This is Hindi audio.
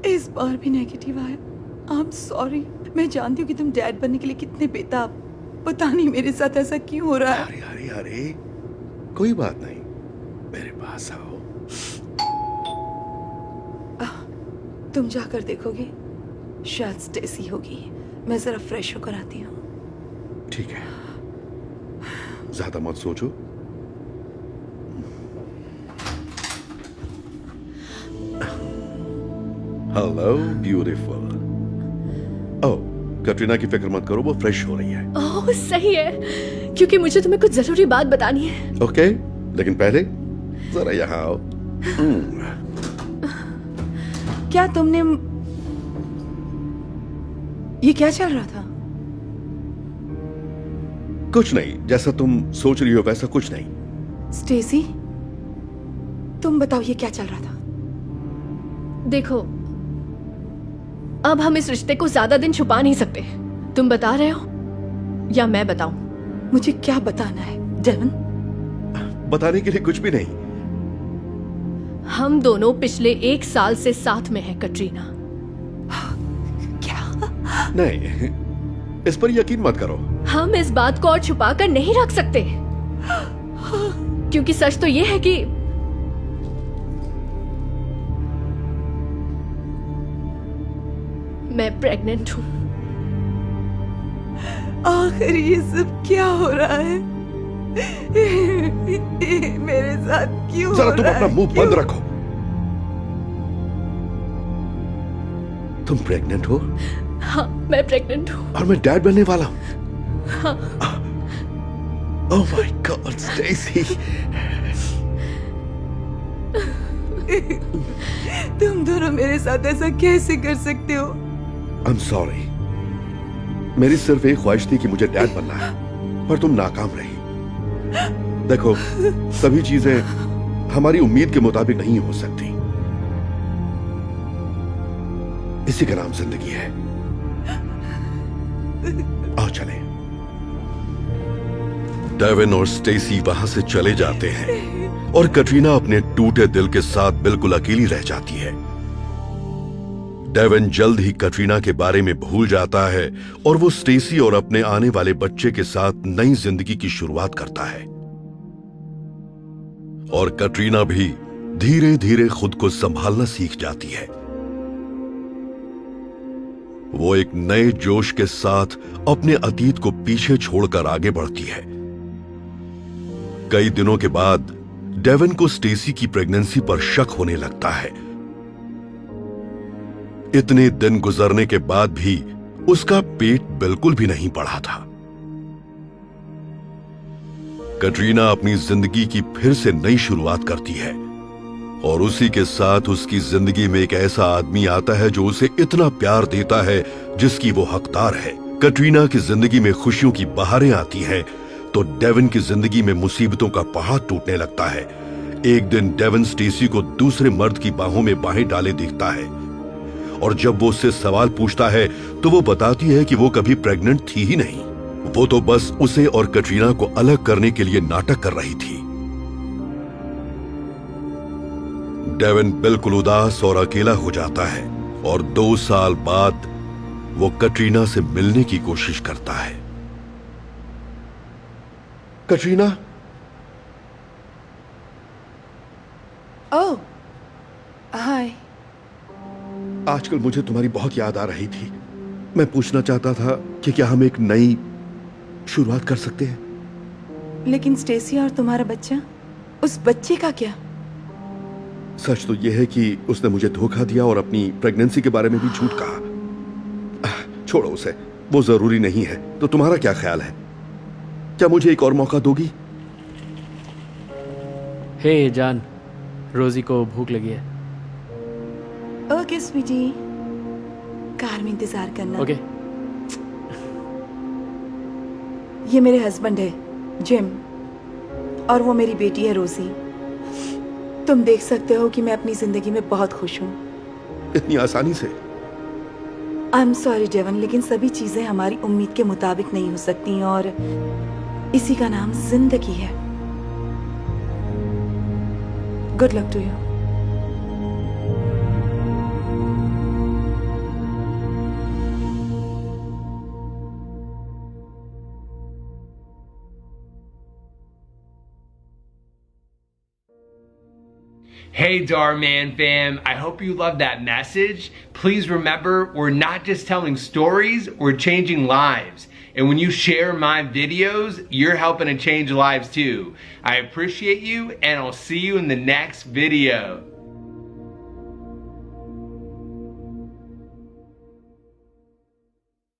इस बार भी नेगेटिव आया। आई एम सॉरी। मैं जानती हूँ कि तुम डैड बनने के लिए कितने बेताब। पता नहीं मेरे साथ ऐसा क्यों हो रहा है। अरे अरे अरे, कोई बात नहीं, मेरे पास आओ। तुम जाकर देखोगे? शायद स्टेसी होगी। मैं जरा फ्रेश होकर आती हूँ। ठीक है, ज्यादा मत सोचो। Hello beautiful. ओह, कटरीना की फिक्र मत करो, वो फ्रेश हो रही है। ओह सही है, क्योंकि मुझे तुम्हें कुछ जरूरी बात बतानी है। ओके, लेकिन पहले जरा यहाँ आओ। क्या तुमने ये क्या चल रहा था? कुछ नहीं, जैसा तुम सोच रही हो वैसा कुछ नहीं। स्टेसी, तुम बताओ ये क्या चल रहा था? देखो, अब हम इस रिश्ते को ज्यादा दिन छुपा नहीं सकते। तुम बता रहे हो या मैं बताऊं? मुझे क्या बताना है डेवन? बताने के लिए कुछ भी नहीं। हम दोनों पिछले 1 साल से साथ में हैं कटरीना। क्या? नहीं, इस पर यकीन मत करो। हम इस बात को और छुपा कर नहीं रख सकते, क्योंकि सच तो ये है कि मैं प्रेग्नेंट हूं। आखिर ये सब क्या हो रहा है? मेरे साथ क्यों जरा हो तुम रहा अपना है? मुंह बंद रखो। तुम प्रेग्नेंट हो? हाँ, मैं प्रेग्नेंट हूँ। और मैं डैड बनने वाला हूँ। Oh my god Stacy. तुम दोनों मेरे साथ ऐसा कैसे कर सकते हो? I am sorry. मेरी सिर्फ एक ख्वाहिश थी कि मुझे डैड बनना है, पर तुम नाकाम रही। देखो, सभी चीजें हमारी उम्मीद के मुताबिक नहीं हो सकती। इसी का नाम जिंदगी है। आओ चलें। डेविन और स्टेसी वहां से चले जाते हैं और कटरीना अपने टूटे दिल के साथ बिल्कुल अकेली रह जाती है। डेविन जल्द ही कटरीना के बारे में भूल जाता है और वो स्टेसी और अपने आने वाले बच्चे के साथ नई जिंदगी की शुरुआत करता है। और कटरीना भी धीरे धीरे खुद को संभालना सीख जाती है। वो एक नए जोश के साथ अपने अतीत को पीछे छोड़कर आगे बढ़ती है। कई दिनों के बाद डेविन को स्टेसी की प्रेगनेंसी पर शक होने लगता है। इतने दिन गुजरने के बाद भी उसका पेट बिल्कुल भी नहीं बढ़ा था। कटरीना अपनी जिंदगी की फिर से नई शुरुआत करती है और उसी के साथ उसकी जिंदगी में एक ऐसा आदमी आता है जो उसे इतना प्यार देता है जिसकी वो हकदार है। कटरीना की जिंदगी में खुशियों की बहारें आती हैं तो डेविन की जिंदगी में मुसीबतों का पहाड़ टूटने लगता है। एक दिन डेविन स्टेसी को दूसरे मर्द की बाहों में बाहें डाले देखता है और जब वो उससे सवाल पूछता है तो वो बताती है कि वो कभी प्रेग्नेंट थी ही नहीं। वो तो बस उसे और कटरीना को अलग करने के लिए नाटक कर रही थी। डेविन बिल्कुल उदास और अकेला हो जाता है और 2 साल बाद वो कटरीना से मिलने की कोशिश करता है। कटरीना। ओह, हाय। आजकल मुझे तुम्हारी बहुत याद आ रही थी। मैं पूछना चाहता था कि क्या हम एक नई शुरुआत कर सकते हैं? लेकिन स्टेसी और तुम्हारा बच्चा, उस बच्चे का क्या? सच तो यह है कि उसने मुझे धोखा दिया और अपनी प्रेगनेंसी के बारे में भी झूठ कहा। छोड़ो उसे, वो जरूरी नहीं है। तो तुम्हारा क्या ख्याल है? क्या मुझे एक और मौका दोगी? हे जान, रोजी को भूख लगी है। ओके स्वीटी, कार में इंतजार करना। ओके। ये मेरे हस्बैंड है जिम और वो मेरी बेटी है रोजी। तुम देख सकते हो कि मैं अपनी जिंदगी में बहुत खुश हूँ। इतनी आसानी से? आई एम सॉरी डेवन, लेकिन सभी चीजें हमारी उम्मीद के मुताबिक नहीं हो सकती और इसी का नाम जिंदगी है। Good luck to you. Hey Darman fam, I hope you loved that message. Please remember, we're not just telling stories, we're changing lives. And when you share my videos, you're helping to change lives too. I appreciate you, and I'll see you in the next video.